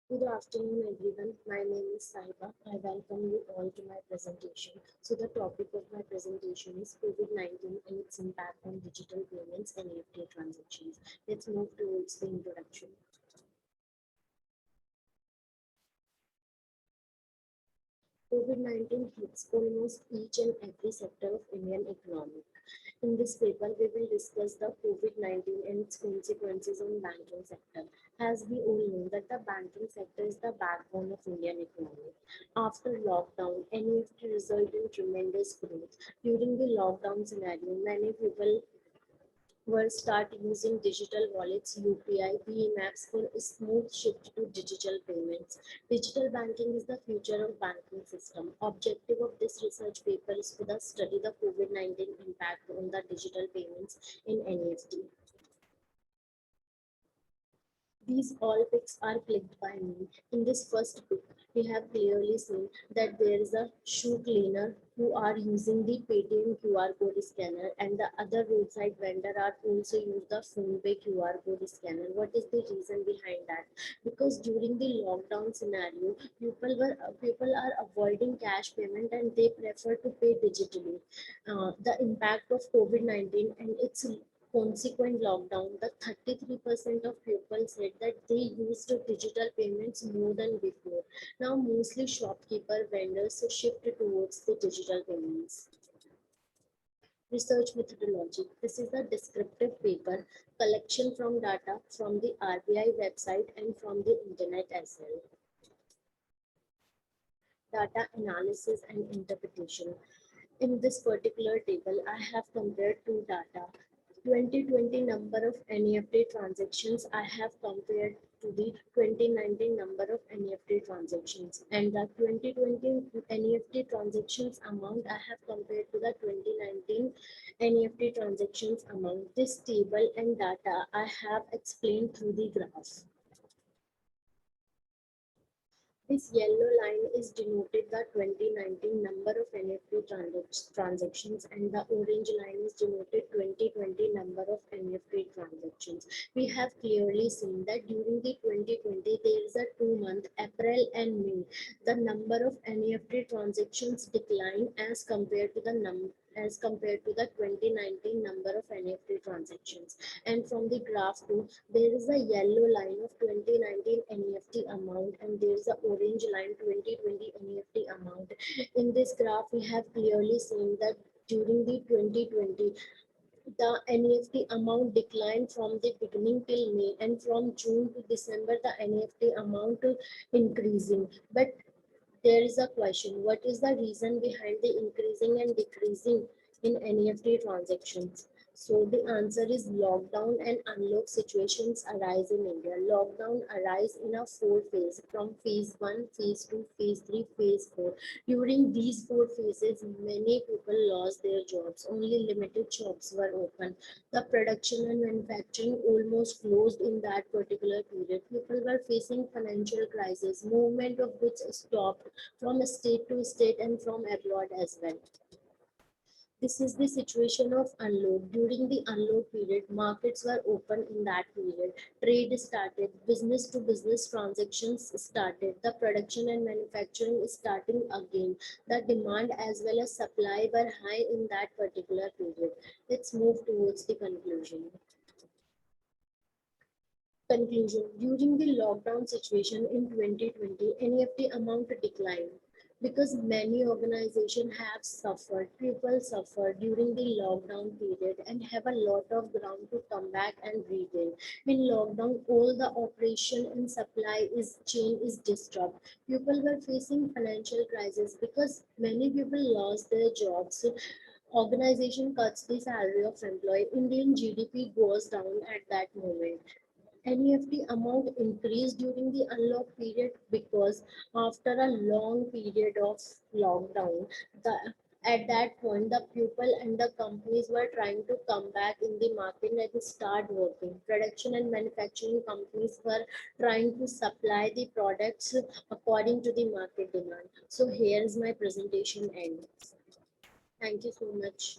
Good afternoon, everyone. My name is Saiba. I welcome you all to my presentation. So, the topic of my presentation is COVID-19 and its impact on digital payments and EFT transactions. Let's move towards the introduction. COVID-19 hits almost each and every sector of Indian economy. In this paper, we will discuss the COVID-19 and its consequences on banking sector. As we all know that the banking sector is the backbone of Indian economy. After lockdown, NEFT resulted in tremendous growth. During the lockdown scenario, many people will start using digital wallets, UPI, BEEM apps for a smooth shift to digital payments. Digital banking is the future of banking system. Objective of this research paper is to study the COVID-19 impact on the digital payments in NEFT. These all pics are clicked by me. In this first pic, we have clearly seen that there is a shoe cleaner who are using the Paytm QR code scanner, and the other roadside vendor are also use the PhonePe QR code scanner. What is the reason behind that? Because during the lockdown scenario, people are avoiding cash payment and they prefer to pay digitally. The impact of COVID-19 and its consequent lockdown, the 33% of people said that they used digital payments more than before. Now, mostly shopkeeper vendors shift towards the digital payments. Research methodology. This is a descriptive paper collection from data from the RBI website and from the internet as well. Data analysis and interpretation. In this particular table, I have compared two data. 2020 number of NEFT transactions I have compared to the 2019 number of NEFT transactions, and the 2020 NEFT transactions amount I have compared to the 2019 NEFT transactions amount. This table and data I have explained through the graph. This yellow line is denoted the 2019 number of NEFT transactions, and the orange line is denoted 2020 number of NEFT transactions. We have clearly seen that during the 2020 there is a 2 month, April and May, the number of NEFT transactions decline as compared to the 2019 number of NEFT transactions. And from the graph 2, there is a yellow line of 2019 NEFT amount, and there is a orange line 2020 NEFT amount. In this graph, we have clearly seen that during the 2020, the NEFT amount declined from the beginning till May, and from June to December, the NEFT amount increasing. But there is a question, what is the reason behind the increasing and decreasing in NEFT transactions? So the answer is lockdown and unlock situations arise in India. Lockdown arise in a 4 phase, from phase 1, phase 2, phase 3, phase 4. During these 4 phases, many people lost their jobs. Only limited shops were open. The production and manufacturing almost closed in that particular period. People were facing financial crisis, movement of goods stopped from state to state and from abroad as well. This is the situation of unload. During the unload period, markets were open in that period. Trade started, business to business transactions started, the production and manufacturing is starting again. The demand as well as supply were high in that particular period. Let's move towards the conclusion. Conclusion. During the lockdown situation in 2020, NEFT amount declined because many organizations have suffered, people suffered during the lockdown period and have a lot of ground to come back and regain. In lockdown, all the operation and supply is chain is disrupted. People were facing financial crisis because many people lost their jobs. Organization cuts the salary of employee. Indian GDP goes down at that moment. NEFT amount increased during the unlock period because after a long period of lockdown, at that point the people and the companies were trying to come back in the market and start working. Production and manufacturing companies were trying to supply the products according to the market demand. So here's my presentation end. Thank you so much.